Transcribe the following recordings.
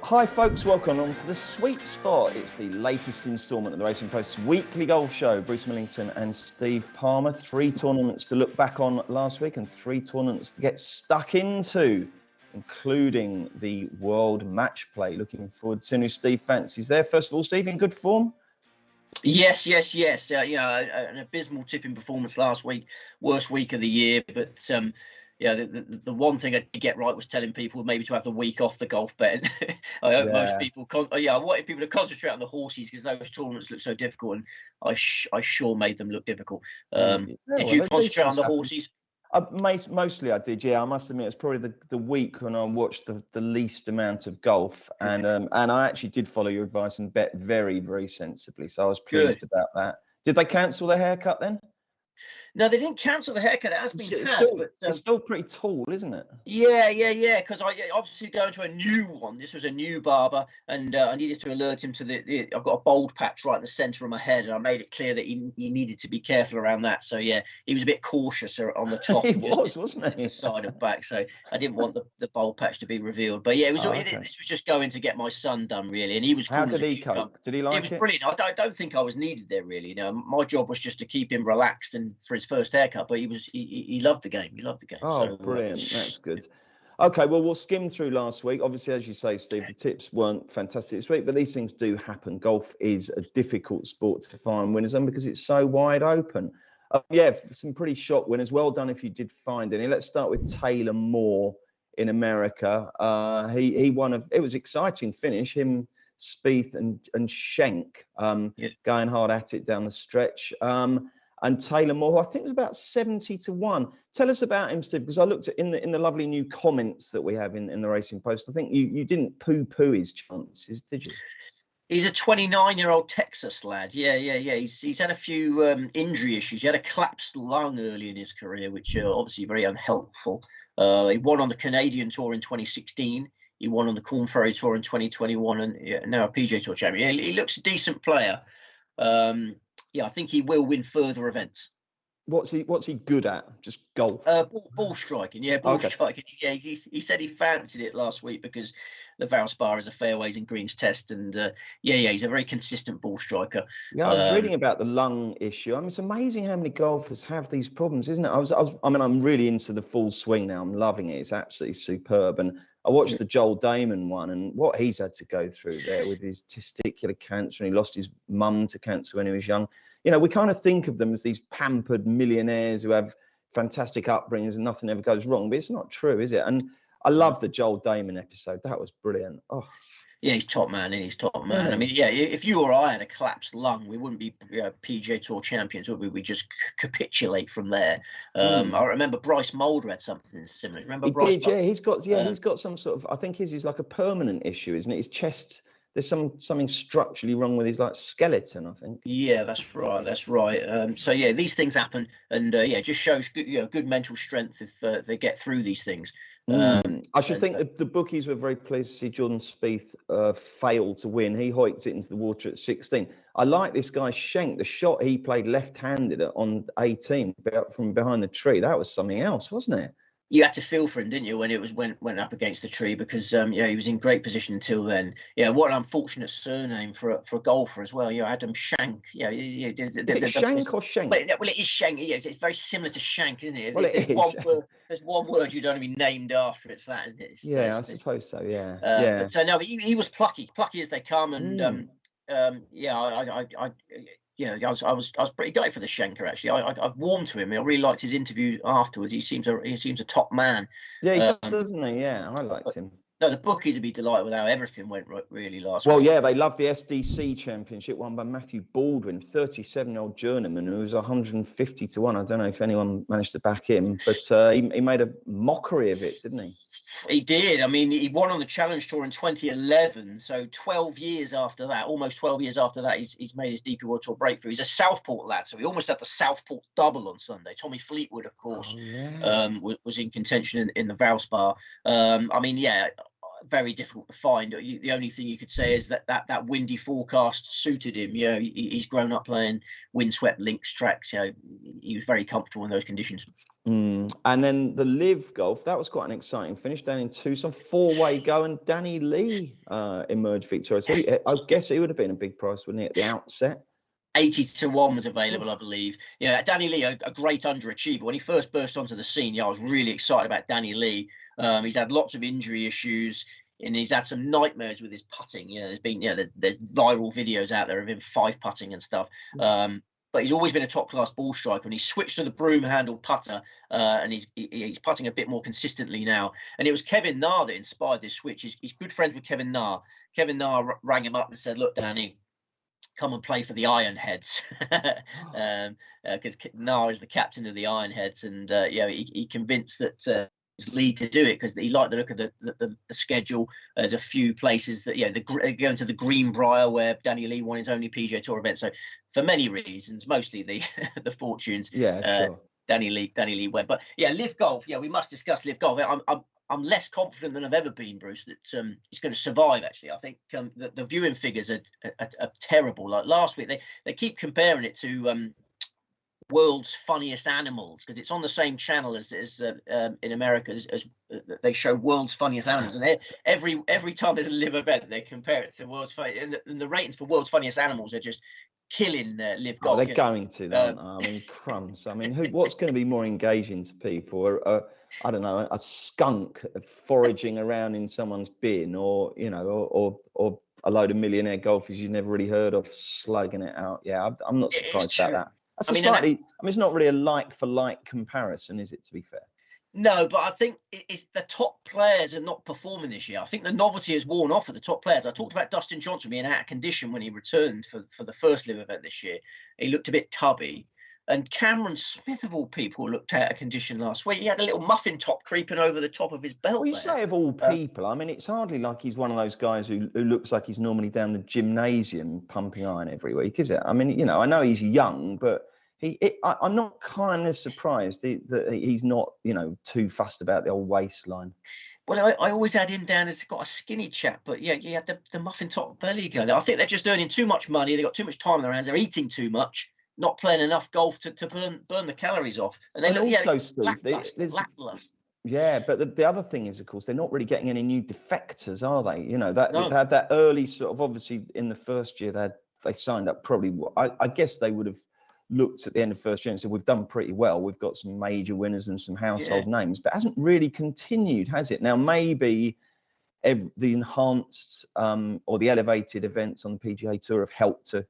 Hi folks, welcome on to The Sweet Spot. It's the latest instalment of the Racing Post's weekly golf show. Bruce Millington and Steve Palmer. 3 tournaments to look back on last week and 3 tournaments to get stuck into, including the World Match Play. Looking forward to who Steve fancies there. First of all, Steve, in good form? Yes. An abysmal tipping performance last week, worst week of the year. But the one thing I did get right was telling people maybe to have the week off the golf bet. I hope most people, I wanted people to concentrate on the horses because those tournaments look so difficult, and I sure made them look difficult. Did you concentrate on the horses? Mostly I did, yeah. I must admit, it's probably the week when I watched the least amount of golf, and I actually did follow your advice and bet very, very sensibly. So I was pleased about that. Did they cancel the haircut then? No, they didn't cancel the haircut. It has been it's still pretty tall, isn't it? Yeah. Because I obviously going to a new one. This was a new barber, and I needed to alert him to I've got a bald patch right in the centre of my head, and I made it clear that he needed to be careful around that. So yeah, he was a bit cautious on the top. Wasn't he? The side and back. So I didn't want the bald patch to be revealed. But yeah, this was just going to get my son done really, and he was. How did he cope? Did he like it? It was brilliant. I don't think I was needed there really. My job was just to keep him relaxed and for his first haircut, but he loved the game. He loved the game. Oh, so, brilliant. That's good. Okay, well, we'll skim through last week. Obviously, as you say, Steve, the tips weren't fantastic this week, but these things do happen. Golf is a difficult sport to find winners on because it's so wide open. Some pretty shock winners. Well done if you did find any. Let's start with Taylor Moore in America. He won. It was an exciting finish. Him, Spieth and Schenk going hard at it down the stretch. And Taylor Moore, I think it was about 70-1. Tell us about him, Steve, because I looked at in the lovely new comments that we have in the Racing Post. I think you didn't poo-poo his chances, did you? He's a 29-year-old Texas lad. Yeah. He's had a few injury issues. He had a collapsed lung early in his career, which are obviously very unhelpful. He won on the Canadian Tour in 2016. He won on the Corn Ferry Tour in 2021, and now a PGA Tour champion. He looks a decent player. I think he will win further events. What's he good at? Just golf? Ball striking. Yeah, ball striking. Yeah, he said he fancied it last week because the Valspar is a fairways and greens test, and he's a very consistent ball striker. Yeah, I was reading about the lung issue. I mean, it's amazing how many golfers have these problems, isn't it? I'm really into the full swing now. I'm loving it. It's absolutely superb. And I watched the Joel Damon one, and what he's had to go through there with his testicular cancer, and he lost his mum to cancer when he was young. You know, we kind of think of them as these pampered millionaires who have fantastic upbringings and nothing ever goes wrong, but it's not true, is it? And I love the Joel Damon episode. That was brilliant. Oh. Yeah, he's top man, and he's top man. I mean, if you or I had a collapsed lung, we wouldn't be PGA Tour champions, would we? We just capitulate from there. I remember Bryce Mulder had something similar. Remember Bryce? He's got some sort of. I think his is like a permanent issue, isn't it? His chest. There's something structurally wrong with his skeleton, I think. Yeah, that's right. These things happen, and it just shows good mental strength if they get through these things. I should think that the bookies were very pleased to see Jordan Spieth fail to win. He hoiked it into the water at 16. I like this guy Schenk. The shot he played left-handed on 18 from behind the tree. That was something else, wasn't it? You had to feel for him, didn't you, when it went up against the tree, because he was in great position until then. Yeah, what an unfortunate surname for a golfer as well. Adam Schenk. Is it Shank or Schenk? Well, it is Schenk. Yeah, it's very similar to Shank, isn't it? Well, there's one word you don't even named after. It's that, isn't it? I suppose so. Yeah. But so no, he was plucky as they come, and I was pretty gutted for the Schenker actually. I've warmed to him. I really liked his interview afterwards. He seems a top man. Yeah, he does, doesn't he? Yeah, I liked him. No, the bookies would be delighted with how everything went really last week. Well, yeah, they loved the SDC Championship won by Matthew Baldwin, 37-year-old journeyman who was 150-1. I don't know if anyone managed to back him, but he made a mockery of it, didn't he? He did. I mean, he won on the Challenge Tour in 2011. So 12 years after that, almost 12 years after that, he's made his DP World Tour breakthrough. He's a Southport lad, so he almost had the Southport double on Sunday. Tommy Fleetwood, of course, was in contention in the Valspar. Very difficult to find. The only thing you could say is that windy forecast suited him. He's grown up playing windswept links tracks. He was very comfortable in those conditions. And then the Live Golf, that was quite an exciting finish down in Tucson, 4-way go, and Danny Lee emerged victorious. I guess he would have been a big price, wouldn't he, at the outset? 80-1 was available, I believe. Yeah, Danny Lee, a great underachiever. When he first burst onto the scene, I was really excited about Danny Lee. He's had lots of injury issues, and he's had some nightmares with his putting. There's been, there's viral videos out there of him 5-putting and stuff. But he's always been a top-class ball striker, and he switched to the broom-handled putter, and he's putting a bit more consistently now. And it was Kevin Na that inspired this switch. He's good friends with Kevin Na. Kevin Na rang him up and said, "Look, Danny, come and play for the Ironheads," because Na is the captain of the Ironheads, and he convinced that his lead to do it because he liked the look of the schedule. There's a few places that going to the Greenbrier where Danny Lee won his only PGA Tour event. So for many reasons, mostly the fortunes, sure. Danny Lee went. But Live Golf. We must discuss Live Golf. I'm less confident than I've ever been, Bruce, that it's going to survive. Actually, I think the viewing figures are terrible. Like last week, they keep comparing it to World's Funniest Animals because it's on the same channel as in America as they show World's Funniest Animals, and every time there's a live event, they compare it to World's Funniest, and the ratings for World's Funniest Animals are just killing Live Golf. They're going to, aren't they? I mean, crumbs. I mean, what's going to be more engaging to people? I don't know, a skunk foraging around in someone's bin, or a load of millionaire golfers you've never really heard of slugging it out. Yeah, I'm not surprised about that. It's not really a like for like comparison, is it, to be fair? No, but I think it's the top players are not performing this year. I think the novelty has worn off of the top players. I talked about Dustin Jonsson being out of condition when he returned for the first live event this year. He looked a bit tubby. And Cameron Smith, of all people, looked out of condition last week. He had a little muffin top creeping over the top of his belt. Well, you say of all people, I mean, it's hardly like he's one of those guys who looks like he's normally down the gymnasium pumping iron every week, is it? I mean, I know he's young, but I'm not kind of surprised that he's not, too fussed about the old waistline. Well, I always had him down as got a skinny chap, but he had the muffin top belly going. I think they're just earning too much money. They've got too much time on their hands. They're eating too much. Not playing enough golf to burn the calories off, and they look also, Steve, lackluster. Yeah, but the other thing is, of course, they're not really getting any new defectors, are they? They had that early sort of, obviously in the first year they signed up probably. I guess they would have looked at the end of first year and said, we've done pretty well. We've got some major winners and some household names, but it hasn't really continued, has it? Now maybe the enhanced or the elevated events on the PGA Tour have helped to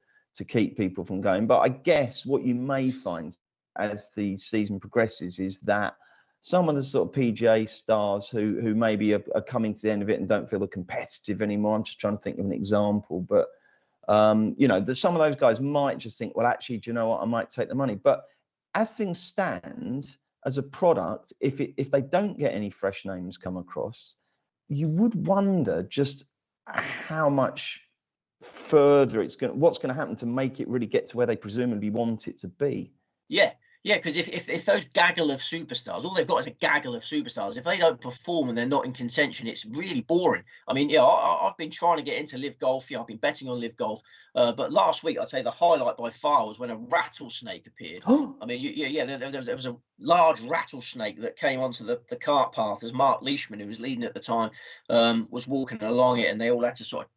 keep people from going. But I guess what you may find as the season progresses is that some of the sort of PGA stars who maybe are coming to the end of it and don't feel competitive anymore. I'm just trying to think of an example, but some of those guys might just think, well, actually, do you know what? I might take the money. But as things stand, as a product, if they don't get any fresh names come across, you would wonder just how much further what's going to happen to make it really get to where they presumably want it to be. Yeah, because if those gaggle of superstars, all they've got is a gaggle of superstars, if they don't perform and they're not in contention, it's really boring. I mean, I've been trying to get into Live Golf. I've been betting on Live Golf, but last week I'd say the highlight by far was when a rattlesnake appeared. I mean, there was a large rattlesnake that came onto the cart path as Mark Leishman, who was leading at the time, was walking along it, and they all had to sort of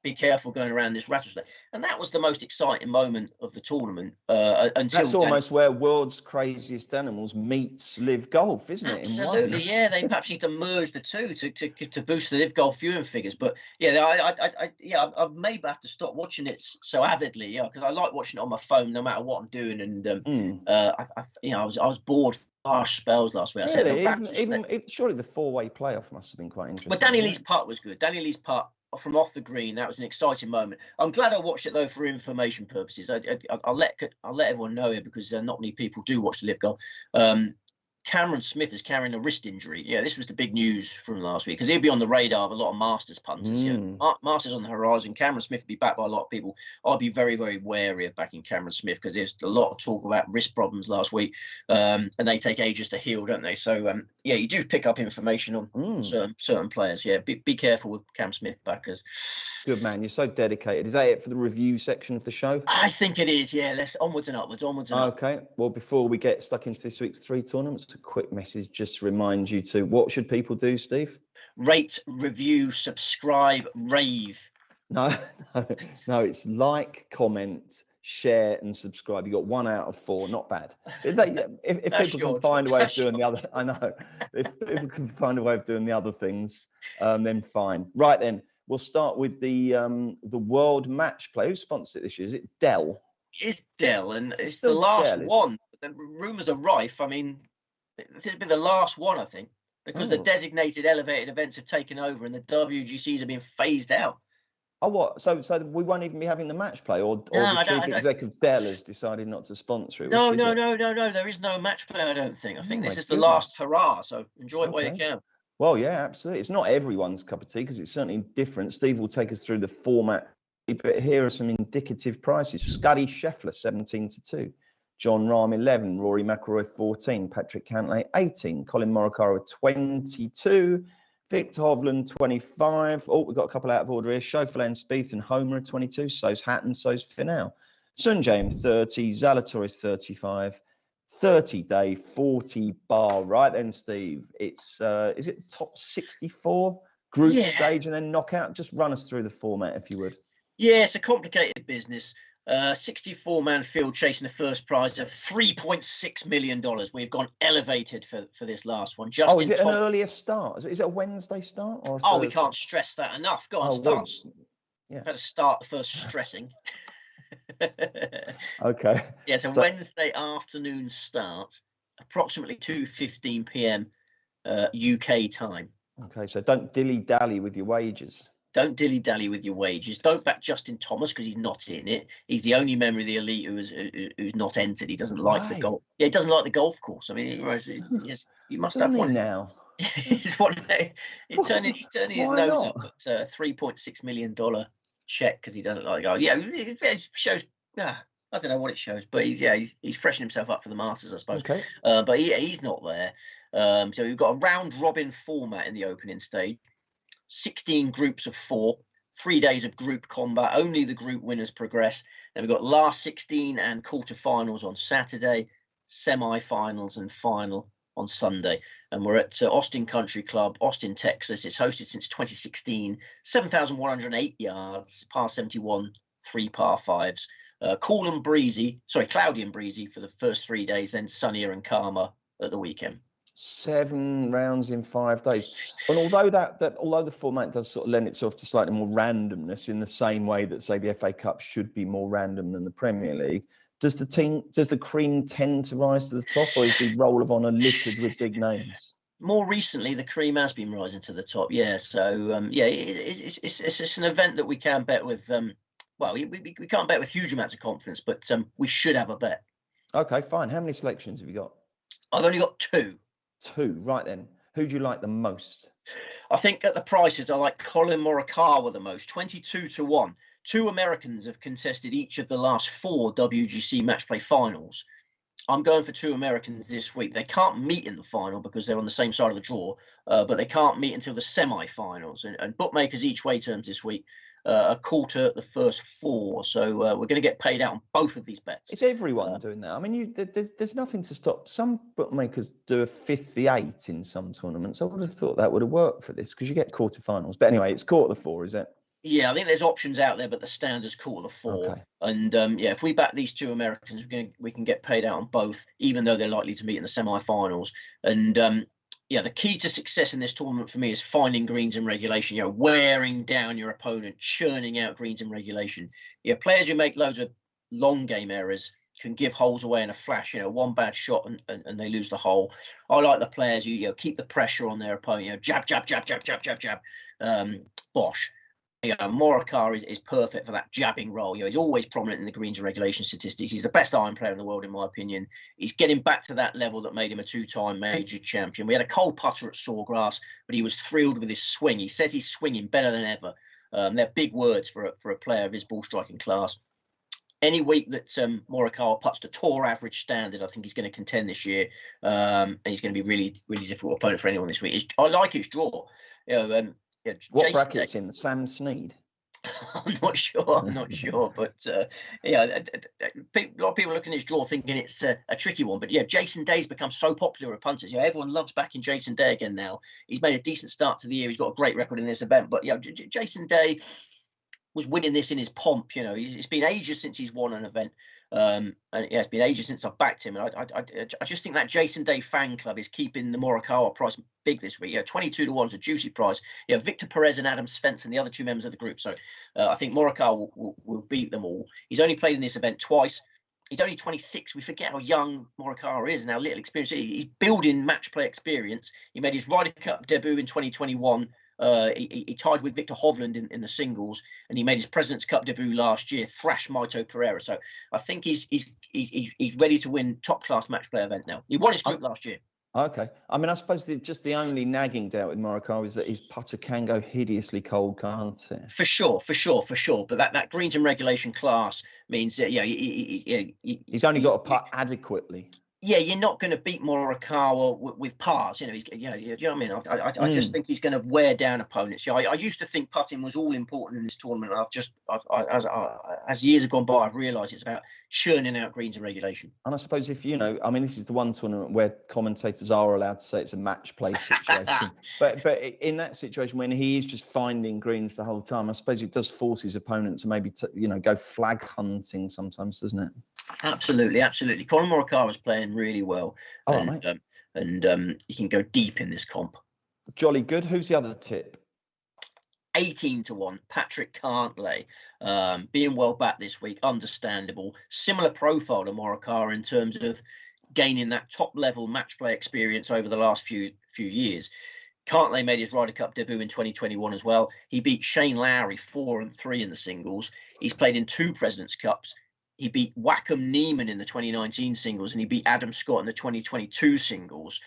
be careful going around this rattlesnake. And that was the most exciting moment of the tournament. That's almost where World's Craziest Animals meets Live Golf, isn't it? Absolutely, They perhaps need to merge the two to boost the Live Golf viewing figures. But I maybe have to stop watching it so avidly, because I like watching it on my phone no matter what I'm doing. And I was bored. Harsh spells last week. Surely the 4-way playoff must have been quite interesting. But Danny Lee's putt was good. Danny Lee's putt from off the green, that was an exciting moment. I'm glad I watched it though for information purposes. I'll let everyone know here because not many people do watch the Live Golf. Cameron Smith is carrying a wrist injury. Yeah, this was the big news from last week because he'll be on the radar of a lot of Masters punters. Masters on the horizon. Cameron Smith will be backed by a lot of people. I'd be very, very wary of backing Cameron Smith because there's a lot of talk about wrist problems last week, and they take ages to heal, don't they? So yeah, you do pick up information on certain players. Yeah, be careful with Cam Smith backers. Good man, you're so dedicated. Is that it for the review section of the show? I think it is. Yeah, let's onwards and upwards. Okay. Well, before we get stuck into this week's 3 tournaments, a quick message just to remind you to what should people do, Steve? Rate, review, subscribe, rave. No, it's like, comment, share, and subscribe. You got 1 out of 4, not bad. If people can find a way of doing the other, I know. If people can find a way of doing the other things, then fine. Right then, we'll start with the World Matchplay. Who sponsors it this year? Is it Dell? It's Dell, and it's the last one. The rumours are rife. I mean, this will be the last one, I think, because the designated elevated events have taken over and the WGCs are being phased out. Oh, what? So we won't even be having the match play, or the chief executive Dell has decided not to sponsor it? No. There is no match play, I don't think. I think this is the last hurrah, so enjoy it while you can. Well, yeah, absolutely. It's not everyone's cup of tea because it's certainly different. Steve will take us through the format, but here are some indicative prices. Scuddy Scheffler, 17-2. John Rahm, 11. Rory McIlroy, 14. Patrick Cantlay, 18. Colin Morikawa, 22. Victor Hovland, 25. Oh, we've got a couple out of order here. Schauffele, Spieth and Homer, 22. So's Hatton, so's Finau. Sunjay, 30. Zalatoris, 35. 30-day, 40 bar. Right then, Steve. It's is it top 64 group stage and then knockout? Just run us through the format, if you would. Yeah, it's a complicated business. 64-man field chasing the first prize of $3.6 million. We've gone elevated for this last one. Is it an earlier start? Is it a Wednesday start? Or we can't stress that enough. Go on, start. Yeah. Better start the first stressing. Okay. Yeah, so Wednesday afternoon start, approximately 2:15 p.m. UK time. Okay, so don't dilly-dally with your wages. Don't dilly-dally with your wages. Don't back Justin Thomas because he's not in it. He's the only member of the elite who's not entered. He doesn't like the golf. Yeah, he doesn't like the golf course. I mean, you must have one now. He's turning his nose up at $3.6 million check because he doesn't like golf. Yeah, it shows. I don't know what it shows, but he's freshening himself up for the Masters, I suppose. Okay. But he's not there. So we've got a round robin format in the opening stage. 16 groups of 4, 3 days of group combat. Only the group winners progress. Then we've got last 16 and quarterfinals on Saturday, semi-finals and final on Sunday. And we're at Austin Country Club, Austin, Texas. It's hosted since 2016. 7,108 yards, par 71, 3 par 5s. Cloudy and breezy for the first 3 days, then sunnier and calmer at the weekend. 7 rounds in 5 days. And although the format does sort of lend itself to slightly more randomness in the same way that, say, the FA Cup should be more random than the Premier League, does the cream tend to rise to the top, or is the Roll of Honour littered with big names? More recently, the cream has been rising to the top. Yeah, so it's an event that we can bet with. We can't bet with huge amounts of confidence, but we should have a bet. Okay, fine. How many selections have you got? I've only got 2. 2, right then. Who do you like the most? I think at the prices, I like Colin Morikawa the most, 22-1. 2 Americans have contested each of the last 4 WGC Matchplay finals. I'm going for 2 Americans this week. They can't meet in the final because they're on the same side of the draw, but they can't meet until the semi-finals. And bookmakers each way terms this week a quarter at the first 4. So we're going to get paid out on both of these bets. Is everyone doing that? I mean, there's nothing to stop. Some bookmakers do a 5th the 8 in some tournaments. I would have thought that would have worked for this because you get quarterfinals. But anyway, it's quarter the 4, is it? Yeah, I think there's options out there, but the standard's quarter the 4. Okay. And if we back these 2 Americans, we can get paid out on both, even though they're likely to meet in the semi-finals. And the key to success in this tournament for me is finding greens in regulation, wearing down your opponent, churning out greens in regulation. Players who make loads of long game errors can give holes away in a flash, one bad shot and they lose the hole. I like the players who keep the pressure on their opponent, jab, jab, jab, jab, jab, jab, jab, bosh. Morikawa is perfect for that jabbing role. He's always prominent in the greens and regulation statistics. He's the best iron player in the world, in my opinion. He's getting back to that level that made him a 2-time major champion. We had a cold putter at Sawgrass, but he was thrilled with his swing. He says he's swinging better than ever. They're big words for a player of his ball striking class. Any week that Morikawa putts to tour average standard, I think he's going to contend this year, and he's going to be really, really difficult opponent for anyone this week. I like his draw. What Jason bracket's in? Sam Snead? I'm not sure, but a lot of people looking at his draw thinking it's a tricky one. But Jason Day's become so popular with punters. Everyone loves backing Jason Day again now. He's made a decent start to the year. He's got a great record in this event. But Jason Day was winning this in his pomp. It's been ages since he's won an event. And it's been ages since I've backed him. And I just think that Jason Day fan club is keeping the Morikawa price big this week. 22-1 is a juicy price. Victor Perez and Adam Svensson, the other two members of the group. So I think Morikawa will beat them all. He's only played in this event twice. He's only 26. We forget how young Morikawa is and how little experience. He's building match play experience. He made his Ryder Cup debut in 2021. He tied with Victor Hovland in the singles, and he made his President's Cup debut last year, thrashed Mito Pereira. So I think he's ready to win top class match play event now. He won his group last year. Okay. I mean, I suppose the only nagging doubt with Morikawa is that his putter can go hideously cold, can't it? For sure. But that greens and regulation class means that he's only got to putt adequately. Yeah, you're not going to beat Morikawa with pars. You know what I mean? I just think he's going to wear down opponents. I used to think putting was all important in this tournament. As years have gone by, I've realised it's about churning out greens and regulation. And I suppose if this is the one tournament where commentators are allowed to say it's a match play situation. but in that situation, when he is just finding greens the whole time, I suppose it does force his opponent to maybe go flag hunting sometimes, doesn't it? Absolutely. Colin Morikawa is playing really well, and he can go deep in this comp. Jolly good. Who's the other tip? 18-1, Patrick Cantlay, being well back this week, understandable. Similar profile to Morikawa in terms of gaining that top level match play experience over the last few years. Cantlay made his Ryder Cup debut in 2021 as well. He beat Shane Lowry 4-3 in the singles. He's played in 2 President's Cups. He beat Wacom Neiman in the 2019 singles, and he beat Adam Scott in the 2022 singles.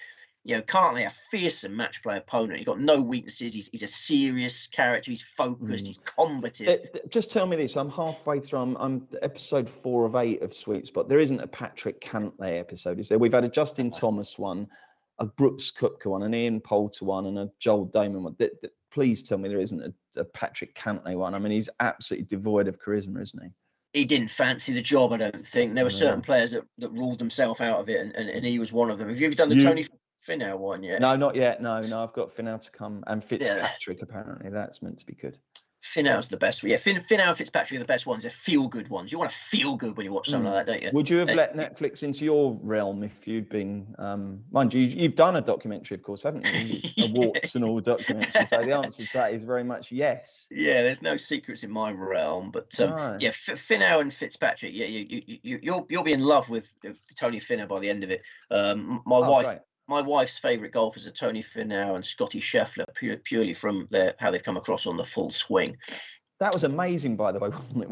Cantlay, a fearsome match play opponent. He's got no weaknesses. He's a serious character. He's focused. He's combative. Just tell me this. I'm halfway through. I'm episode 4 of 8 of Sweet Spot. There isn't a Patrick Cantlay episode, is there? We've had a Justin Thomas one, a Brooks Koepka one, an Ian Poulter one, and a Joel Damon one. Please tell me there isn't a Patrick Cantlay one. I mean, he's absolutely devoid of charisma, isn't he? He didn't fancy the job, I don't think. There were certain players that ruled themselves out of it, and he was one of them. Have you ever done the Tony Finau one yet? No, not yet. No, I've got Finau to come, and Fitzpatrick, apparently. That's meant to be good. Finau's the best. Yeah, Finau and Fitzpatrick are the best ones. They're feel-good ones. You want to feel good when you watch something like that, don't you? Would you have let Netflix into your realm if you'd been... mind you, you've done a documentary, of course, haven't you? A warts and all documentary. So the answer to that is very much yes. Yeah, there's no secrets in my realm. But Finau and Fitzpatrick, you'll be in love with Tony Finau by the end of it. My wife's favourite golfers are Tony Finau and Scotty Scheffler, purely from how they've come across on the full swing. That was amazing, by the way, wasn't it?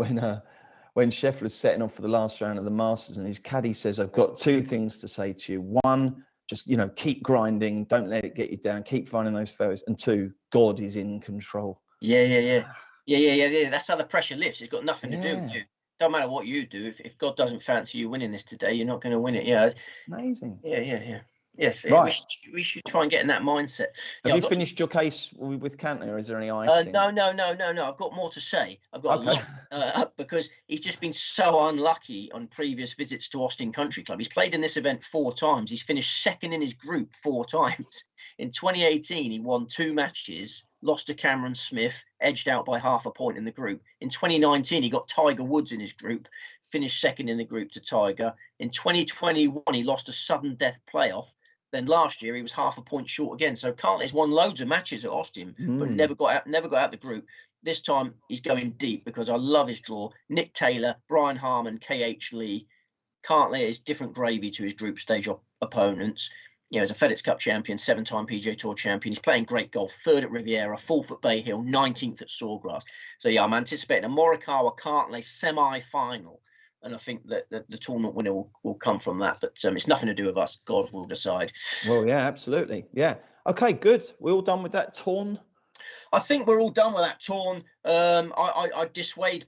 When Scheffler's setting off for the last round of the Masters, and his caddy says, "I've got 2 things to say to you. 1, just keep grinding, don't let it get you down, keep finding those fairways. And 2, God is in control." Yeah. That's how the pressure lifts. It's got nothing to do with you. Don't matter what you do. If God doesn't fancy you winning this today, you're not going to win it. Yeah. Amazing. Yeah. Yes, right. We should try and get in that mindset. Have you finished your case with Cantlay, or is there any icing? No. I've got more to say. I've got a lot, because he's just been so unlucky on previous visits to Austin Country Club. He's played in this event 4 times. He's finished second in his group 4 times. In 2018, he won 2 matches, lost to Cameron Smith, edged out by half a point in the group. In 2019, he got Tiger Woods in his group, finished second in the group to Tiger. In 2021, he lost a sudden death playoff. Then last year he was half a point short again. So Cantley's won loads of matches at Austin, but never got out the group. This time he's going deep because I love his draw. Nick Taylor, Brian Harman, KH Lee. Cantlay is different gravy to his group stage opponents. he's a FedEx Cup champion, 7-time PGA Tour champion. He's playing great golf, 3rd at Riviera, 4th at Bay Hill, 19th at Sawgrass. So yeah, I'm anticipating a Morikawa Cantlay semi-final, and I think that the tournament winner will come from that. But it's nothing to do with us. God will decide. Well, yeah, absolutely. Yeah. Okay, good. We're all done with that torn. I think we're all done with that torn. I dissuade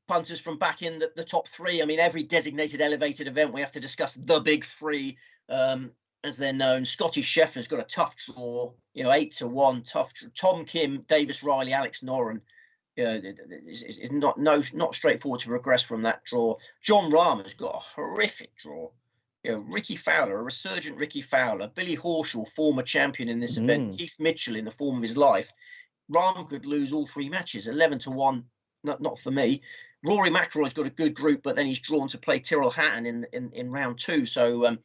punters from back in the top 3. I mean, every designated elevated event, we have to discuss the big 3, as they're known. Scotty Scheffler's got a tough draw, 8-1, tough. Tom Kim, Davis Riley, Alex Noren. Is not straightforward to progress from that draw. John Rahmer's got a horrific draw. Ricky Fowler, a resurgent Ricky Fowler, Billy Horschel, former champion in this event, Keith Mitchell in the form of his life. Rahm could lose all 3 matches, 11-1. Not for me. Rory McIlroy's got a good group, but then he's drawn to play Tyrrell Hatton in round 2. So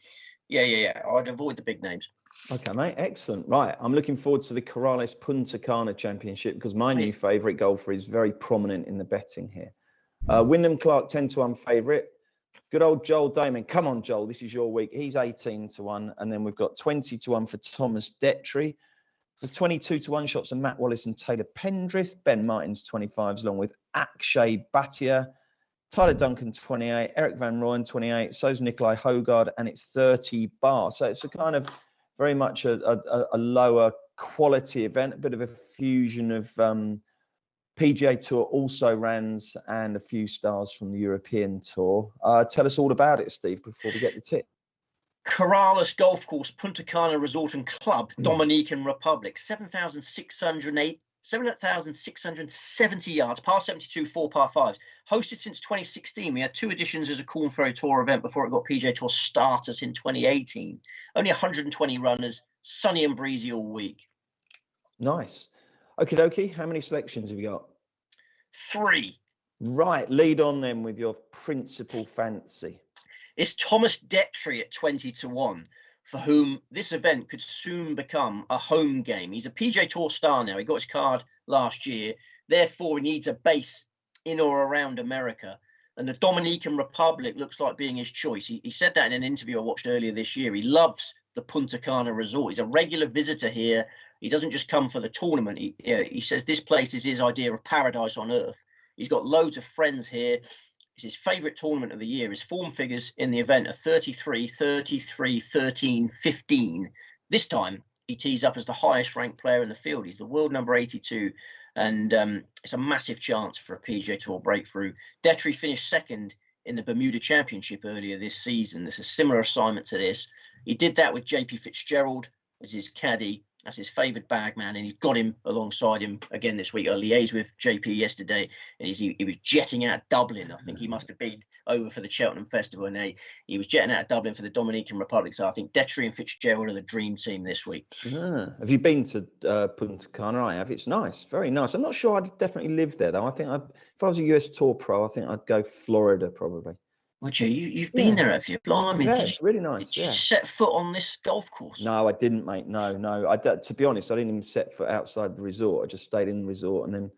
yeah, I'd avoid the big names. Okay, mate, excellent. Right, I'm looking forward to the Corrales Puntacana Championship because my new favourite golfer is very prominent in the betting here. Wyndham Clark, 10-1 favourite. Good old Joel Damon. Come on, Joel, this is your week. He's 18-1, and then we've got 20-1 for Thomas Detry. The 22-1 shots are Matt Wallace and Taylor Pendrith. Ben Martin's 25s, along with Akshay Bhatia. Tyler Duncan, 28. Eric Van Rooyen, 28. So's Nikolai Hogard, and it's 30 bar. So it's a kind of very much a lower quality event, a bit of a fusion of PGA Tour also-rans and a few stars from the European Tour. Tell us all about it, Steve, before we get the tip. Corrales Golf Course, Puntacana Resort and Club, Dominican Republic, 7,670 yards, par 72, 4 par 5s. Hosted since 2016. We had 2 editions as a Corn Ferry Tour event before it got PGA Tour status in 2018. Only 120 runners, sunny and breezy all week. Nice. Okie dokie, how many selections have you got? 3. Right, lead on then with your principal fancy. It's Thomas Detry at 20-1, for whom this event could soon become a home game. He's a PGA Tour star now. He got his card last year. Therefore, he needs a base in or around America. And the Dominican Republic looks like being his choice. He said that in an interview I watched earlier this year. He loves the Punta Cana resort. He's a regular visitor here. He doesn't just come for the tournament. He says this place is his idea of paradise on earth. He's got loads of friends here. It's his favourite tournament of the year. His form figures in the event are 33, 33, 13, 15. This time, he tees up as the highest ranked player in the field. He's the world number 82, and it's a massive chance for a PGA Tour breakthrough. Detry finished 2nd in the Bermuda Championship earlier this season. It's a similar assignment to this. He did that with JP Fitzgerald as his caddy. That's his favoured bag man, and he's got him alongside him again this week. I liaised with JP yesterday, and he was jetting out of Dublin. I think he must have been over for the Cheltenham Festival, and he was jetting out of Dublin for the Dominican Republic. So I think Detry and Fitzgerald are the dream team this week. Have you been to Punta Cana? I have. It's nice, very nice. I'm not sure I'd definitely live there, though. I think if I was a US Tour pro, I think I'd go Florida probably. Would you? You've been there, have you? Blimey, yeah, it's really nice. Did you set foot on this golf course? No, I didn't, mate. No. To be honest, I didn't even set foot outside the resort. I just stayed in the resort and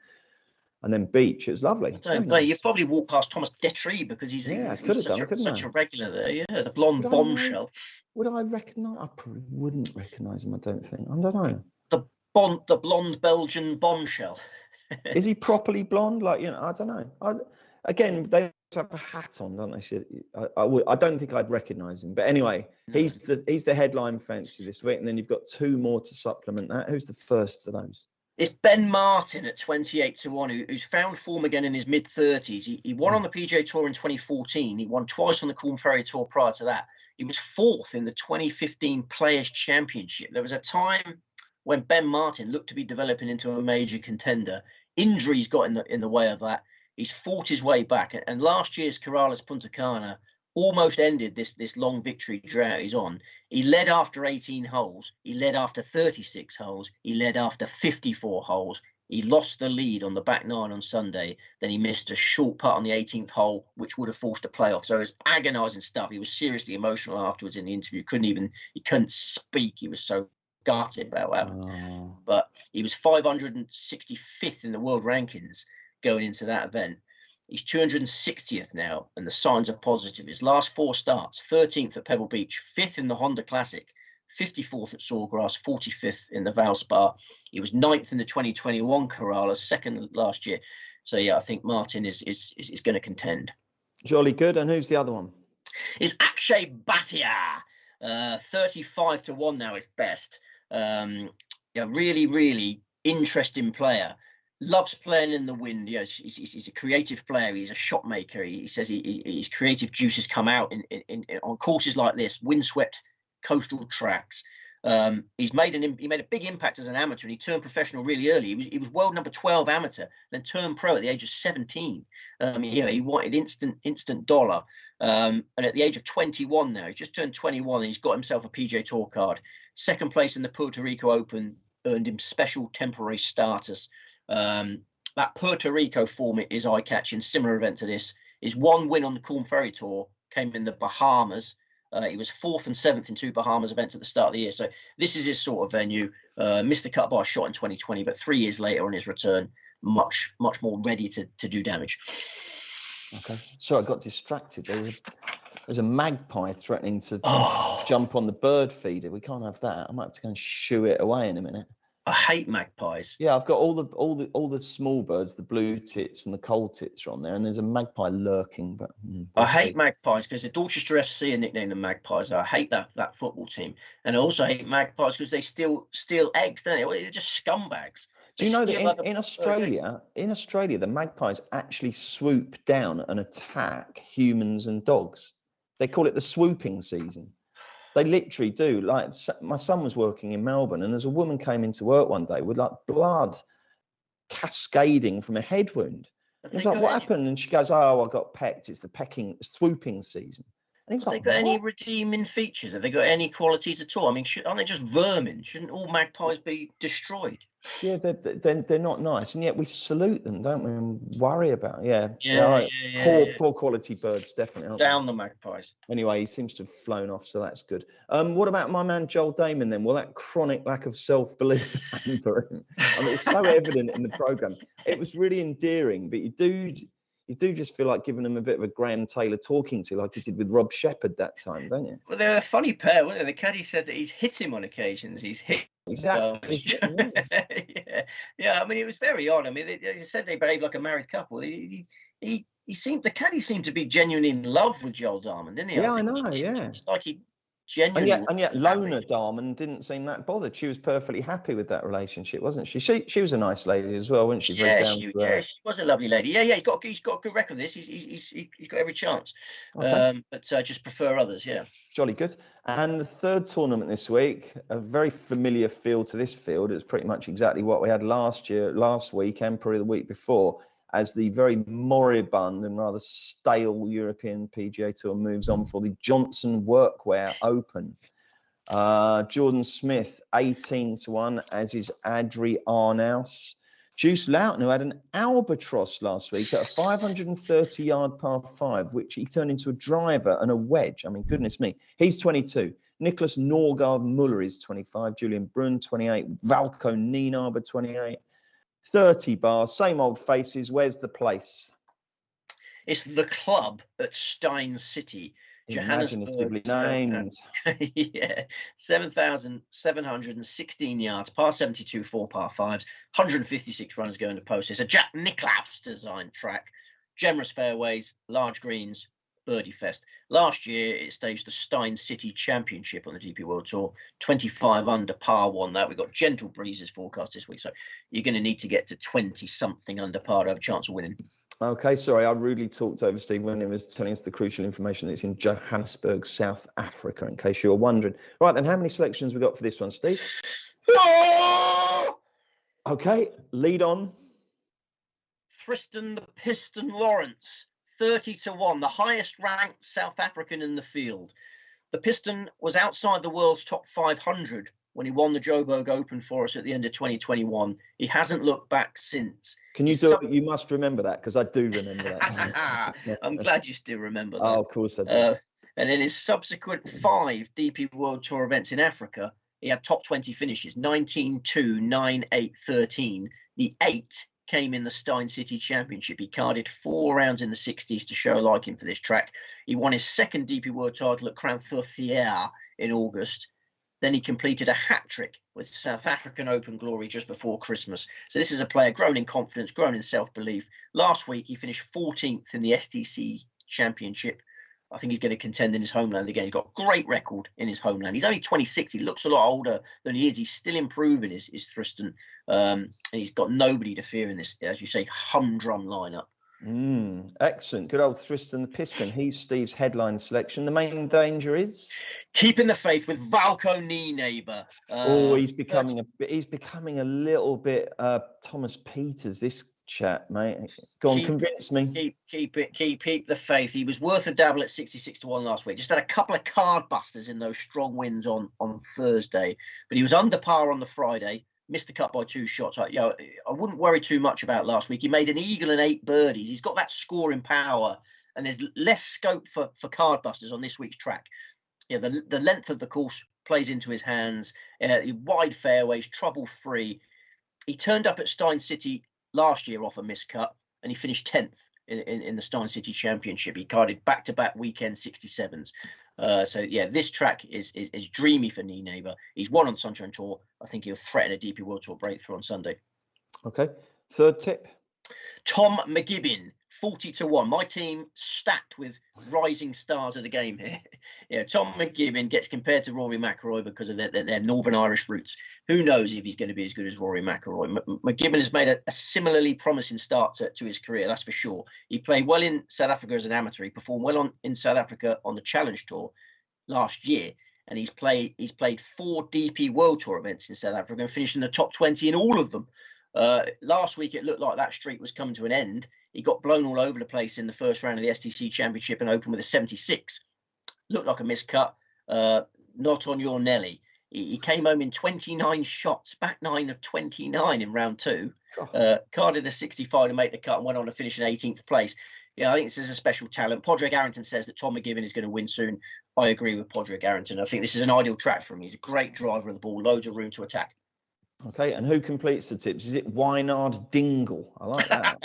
then beach. It was lovely. You probably walked past Thomas Detry because he's such a regular there. Yeah, the blonde bombshell. Would I recognise? I probably wouldn't recognise him. I don't think. I don't know. The blonde Belgian bombshell. Is he properly blonde? Like, I don't know. Again, they have a hat on, don't they? I don't think I'd recognise him. But anyway, he's the headline fancy this week, and then you've got 2 more to supplement that. Who's the first of those? It's Ben Martin at 28-1, who's found form again in his mid-30s. He won on the PGA Tour in 2014. He won twice on the Corn Ferry Tour prior to that. He was 4th in the 2015 Players Championship. There was a time when Ben Martin looked to be developing into a major contender. Injuries got in the way of that. He's fought his way back, and last year's Corrales Puntacana almost ended this long victory drought he's on. He led after 18 holes. He led after 36 holes. He led after 54 holes. He lost the lead on the back 9 on Sunday. Then he missed a short putt on the 18th hole, which would have forced a playoff. So it was agonising stuff. He was seriously emotional afterwards in the interview. He couldn't speak. He was so gutted about that. Oh. But he was 565th in the world rankings going into that event. He's 260th now, and the signs are positive. His last 4 starts: 13th at Pebble Beach, 5th in the Honda Classic, 54th at Sawgrass, 45th in the Valspar. He was 9th in the 2021 Kerala, second last year. So yeah, I think Martin is going to contend. Jolly good. And who's the other one? Is Akshay Bhatia, 35-1 now. It's best. Really, really interesting player. Loves playing in the wind. He's a creative player. He's a shot maker. He says his creative juices come out in on courses like this, windswept coastal tracks. He made a big impact as an amateur, and he turned professional really early. He was world number 12 amateur, then turned pro at the age of 17. He wanted instant dollar. And at the age of 21 now, he's just turned 21, and he's got himself a PGA Tour card. Second place in the Puerto Rico Open earned him special temporary status. That Puerto Rico format is eye-catching. Similar event to this. His one win on the Corn Ferry Tour came in the Bahamas. He was 4th and 7th in 2 Bahamas events at the start of the year. So this is his sort of venue. Missed the cut by a shot in 2020, but 3 years later on his return, much more ready to do damage. Okay. So I got distracted. There's a magpie threatening to jump on the bird feeder. We can't have that. I might have to go and shoo it away in a minute. I hate magpies. Yeah, I've got all the small birds, the blue tits and the coal tits are on there, and there's a magpie lurking. But I hate magpies because the Dorchester FC are nicknamed the Magpies. I hate that football team, and I also hate magpies because they steal eggs, don't they? They're just scumbags. Do you know that in Australia, the magpies actually swoop down and attack humans and dogs? They call it the swooping season. They literally do. Like, my son was working in Melbourne, and as a woman came into work one day with like blood cascading from a head wound. I was like, what happened? And she goes, "Oh, I got pecked. It's the swooping season." And he was like, "Have they got any redeeming features? Have they got any qualities at all? I mean, aren't they just vermin? Shouldn't all magpies be destroyed?" Yeah, they're not nice, and yet we salute them, don't we? And worry about poor quality birds, definitely. Down the magpies. Anyway, he seems to have flown off, so that's good. What about my man Joel Damon then? Will that chronic lack of self-belief hamper him? I mean, it's so evident in the program. It was really endearing, but you do just feel like giving him a bit of a Graham Taylor talking to, like you did with Rob Shepherd that time, don't you? Well, they're a funny pair, weren't they? The caddy said that he's hit him on occasions. He's hit. Exactly. Yeah. I mean, it was very odd. I mean, they said they behaved like a married couple. The caddy seemed to be genuinely in love with Joel Darman, didn't he? Yeah, I know. Yeah. It's like he genuinely. And yet Lona Darman didn't seem that bothered. She was perfectly happy with that relationship, wasn't she? She was a nice lady as well, wasn't she? She was a lovely lady. Yeah. He's got a good record. He's got every chance. Okay. But I just prefer others. Yeah. Jolly good. And the third tournament this week, a very familiar feel to this field. It's pretty much exactly what we had last week, and probably the week before, as the very moribund and rather stale European PGA Tour moves on for the Jonsson Workwear Open. Jordan Smith, 18-1, as is Adri Arnaus. Juice Loughton, who had an albatross last week at a 530-yard par 5, which he turned into a driver and a wedge. I mean, goodness me. He's 22. Nicholas Norgard Muller is 25. Julian Brunn, 28. Valko Nienaber, 28. 30 bars, same old faces. Where's the place? It's the club at Stein City, Imaginatively named. Yeah, 7,716 yards, par 72, 4 par 5s, 156 runners going to post. It's a Jack Nicklaus designed track, generous fairways, large greens, birdie fest. Last year, it staged the Stein City Championship on the DP World Tour, 25 under, par 1 that. We've got gentle breezes forecast this week, so you're going to need to get to 20-something under par to have a chance of winning. Okay, sorry, I rudely talked over Steve when he was telling us the crucial information that's in Johannesburg, South Africa, in case you were wondering. Right, then, how many selections we got for this one, Steve? Okay, lead on. Tristan the Piston Lawrence, 30-1, the highest ranked South African in the field. The Piston was outside the world's top 500 when he won the Joburg Open for us at the end of 2021. He hasn't looked back since. Can you do it? You must remember that, because I do remember that. I'm glad you still remember that. Oh, of course I do. And in his subsequent 5 DP World Tour events in Africa, he had top 20 finishes, 19-2, 9-8, 13. The 8 came in the Stein City Championship. He carded 4 rounds in the 60s to show a liking for this track. He won his second DP World title at Crown Thurthier in August. Then he completed a hat-trick with South African Open glory just before Christmas. So this is a player grown in confidence, grown in self-belief. Last week, he finished 14th in the SDC Championship. I think he's going to contend in his homeland again. He's got a great record in his homeland. He's only 26. He looks a lot older than he is. He's still improving his Tristan. And he's got nobody to fear in this, as you say, humdrum lineup. Excellent. Good old Tristan the Piston. He's Steve's headline selection. The main danger is keeping the faith with Valco Neighbour. He's becoming a little bit Thomas Peters, this chap, mate. Go on, convince me. Keep the faith. He was worth a dabble at 66-1 last week. Just had a couple of card busters in those strong wins on Thursday, but he was under par on the Friday. Missed the cut by 2 shots. I wouldn't worry too much about last week. He made an eagle and 8 birdies. He's got that scoring power, and there's less scope for card busters on this week's track. The length of the course plays into his hands. Wide fairways, trouble free. He turned up at Stein City last year off a miscut, and he finished 10th in the Stein City Championship. He carded back-to-back weekend 67s. This track is dreamy for Neighbour. He's won on Sunshine Tour. I think he'll threaten a DP World Tour breakthrough on Sunday. Okay. Third tip. Tom McGibbon, 40-1. My team stacked with rising stars of the game here. Tom McGibbon gets compared to Rory McIlroy because of their Northern Irish roots. Who knows if he's going to be as good as Rory McIlroy? McGibbon has made a similarly promising start to his career, that's for sure. He played well in South Africa as an amateur. He performed well in South Africa on the Challenge Tour last year. And he's played 4 DP World Tour events in South Africa and finished in the top 20 in all of them. Last week, it looked like that streak was coming to an end. He got blown all over the place in the first round of the SDC Championship and opened with a 76. Looked like a miscut. Not on your Nelly. He came home in 29 shots, back 9 of 29 in round 2. Carded a 65 to make the cut and went on to finish in 18th place. I think this is a special talent. Podrick Arrington says that Tom McGibbon is going to win soon. I agree with Podrick Arrington. I think this is an ideal track for him. He's a great driver of the ball, loads of room to attack. Okay, and who completes the tips? Is it Wynard Dingle? I like that.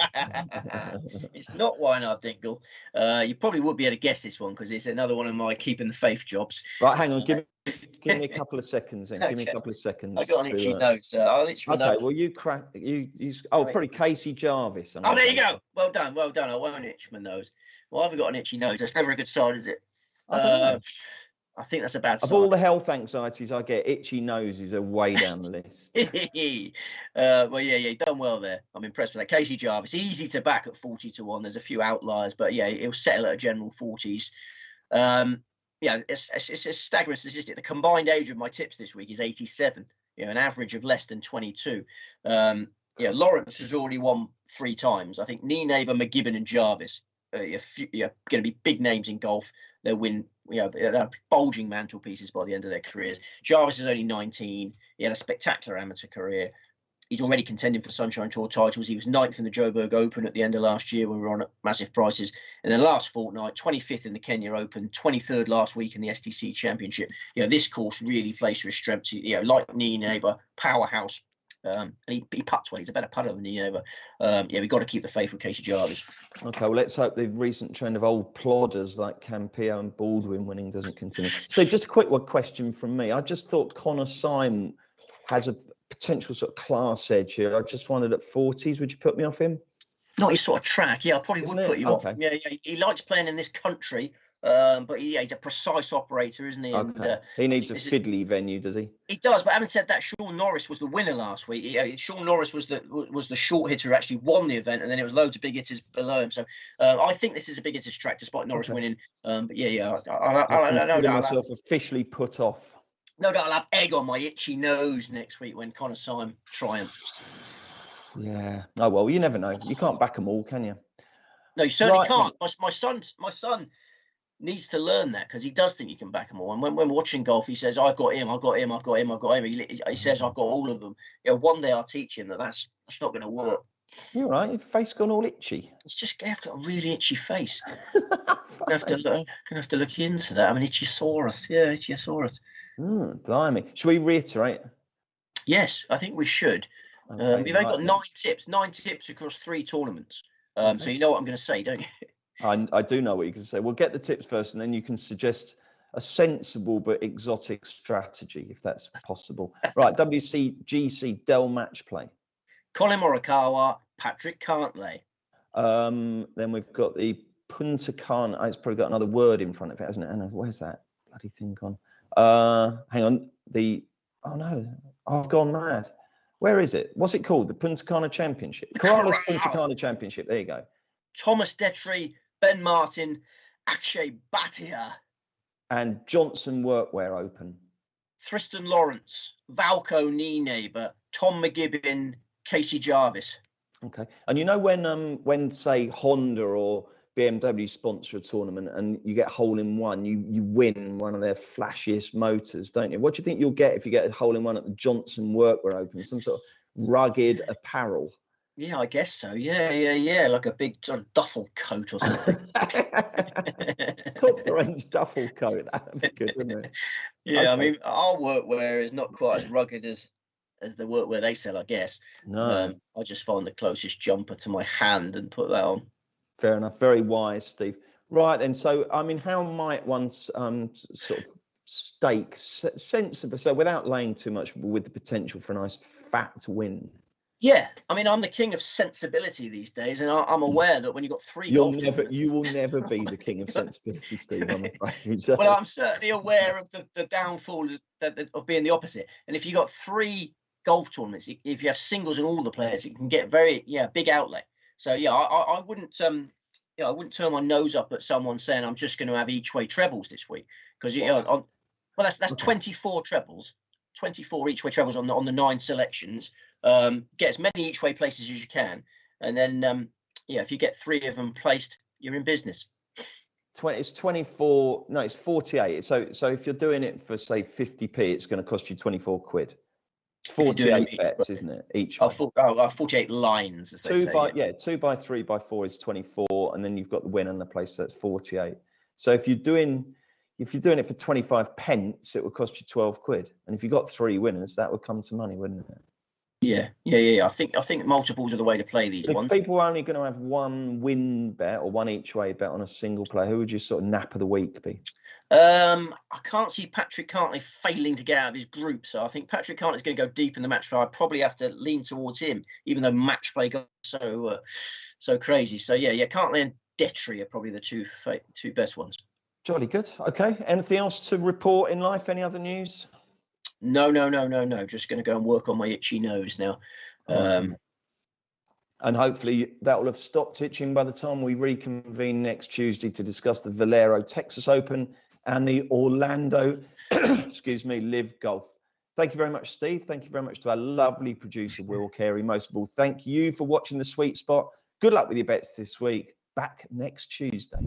It's not Wynard Dingle. You probably would be able to guess this one because it's another one of my keeping the faith jobs. Right, hang on. Give me a couple of seconds then. Give me a couple of seconds. I got an itchy nose. I'll itch my nose. Okay, well, you crack. Probably Casey Jarvis. There you go. Well done. I won't itch my nose. Well, I've got an itchy nose. That's never a good sign, is it? I think that's a bad sign. Of all the health anxieties I get, itchy noses are way down the list. You've done well there. I'm impressed with that. Casey Jarvis, easy to back at 40-1. There's a few outliers, but he'll settle at a general 40s. It's a staggering statistic. The combined age of my tips this week is 87. An average of less than 22. Lawrence has already won 3 times. I think Neighbour, McGibbon, and Jarvis are going to be big names in golf. They'll win, they're bulging mantelpieces by the end of their careers. Jarvis is only 19. He had a spectacular amateur career. He's already contending for Sunshine Tour titles. He was 9th in the Joburg Open at the end of last year when we were on at massive prices. And then last fortnight, 25th in the Kenya Open, 23rd last week in the SDC Championship. This course really plays to his strengths. Like Neighbour, powerhouse. And he putts well. He's a better putter than Neighbour. We've got to keep the faith with Casey Jarvis. Okay, well, let's hope the recent trend of old plodders like Campillo and Baldwin winning doesn't continue. So just a quick question from me. I just thought Connor Syme has a potential sort of class edge here. I just wondered at 40s, would you put me off him? Not his sort of track. I probably would put you off. Yeah, he likes playing in this country. But he's a precise operator, isn't he? Okay. And, he needs a fiddly venue, does he? He does. But having said that, Sean Norris was the winner last week. Sean Norris was the short hitter who actually won the event, and then it was loads of big hitters below him. So I think this is a big hitters track, despite Norris winning. I'll myself officially put off. No doubt I'll have egg on my itchy nose next week when Connor Syme triumphs. Yeah. Oh well, you never know. You can't back them all, can you? No, you certainly can't. My son needs to learn that because he does think he can back them all. And when watching golf, he says, I've got him. He says, I've got all of them. One day I'll teach him that's not going to work. You're right. Your face gone all itchy. It's just, I've got a really itchy face. Gonna have to look into that. I'm an itchiosaurus. Yeah, itchiosaurus. Blimey. Should we reiterate? Yes, I think we should. Okay, we've only got 9 tips. 9 tips across 3 tournaments. So you know what I'm going to say, don't you? I do know what you're going to say. We'll get the tips first, and then you can suggest a sensible but exotic strategy, if that's possible. Right, WGC-Dell Match play. Colin Morikawa, Patrick Cantlay. Then we've got the Puntacana. It's probably got another word in front of it, hasn't it? Anna, where's that bloody thing gone? Hang on. Oh no, I've gone mad. Where is it? What's it called? The Puntacana Championship. Corrales Puntacana Championship. There you go. Thomas Detry, Ben Martin, Akshay Bhatia. And Jonsson Workwear Open. Tristan Lawrence, Valco Nienhaber, Tom McGibbon, Casey Jarvis. Okay. And you know when say Honda or BMW sponsor a tournament and you get hole in one, you win one of their flashiest motors, don't you? What do you think you'll get if you get a hole in one at the Jonsson Workwear Open? Some sort of rugged apparel. Yeah, I guess so. Yeah. Like a big sort of duffel coat or something. Top range duffel coat. That'd be good, wouldn't it? Yeah, okay. I mean, our workwear is not quite as rugged as the workwear they sell, I guess. No. I just find the closest jumper to my hand and put that on. Fair enough. Very wise, Steve. Right then. So, I mean, how might one sort of stake sensible? So, without laying too much, with the potential for a nice fat win. Yeah, I mean, I'm the king of sensibility these days, and I'm aware that when you've got three, you will never be the king of sensibility, Steve. I'm afraid. So. Well, I'm certainly aware of the downfall of being the opposite. And if you've got 3 golf tournaments, if you have singles and all the players, it can get very big outlay. So I wouldn't I wouldn't turn my nose up at someone saying I'm just going to have each way trebles this week, because that's okay. 24 trebles, 24 each way trebles on the 9 selections. Get as many each way places as you can, and then if you get 3 of them placed, you're in business. It's 24. No, it's 48. So if you're doing it for say 50p, it's going to cost you 24 quid. 48 bets, isn't it? Each way. 48 lines, as they say. 2 by 3 by 4 is 24, and then you've got the win and the place, so that's 48. So if you're doing it for 25 pence, it would cost you 12 quid. And if you got 3 winners, that would come to money, wouldn't it? Yeah. I think multiples are the way to play these ones. If people are only going to have 1 win bet or 1 each way bet on a single player, who would you sort of nap of the week be? I can't see Patrick Cantlay failing to get out of his group, so I think Patrick Cantlay's going to go deep in the match play. I'd probably have to lean towards him, even though match play got so crazy. So Cantlay and Detry are probably the two best ones. Jolly good. Okay. Anything else to report in life? Any other news? No. Just going to go and work on my itchy nose now. And hopefully that will have stopped itching by the time we reconvene next Tuesday to discuss the Valero Texas Open and the Orlando, Live Golf. Thank you very much, Steve. Thank you very much to our lovely producer, Will Carey. Most of all, thank you for watching The Sweet Spot. Good luck with your bets this week. Back next Tuesday.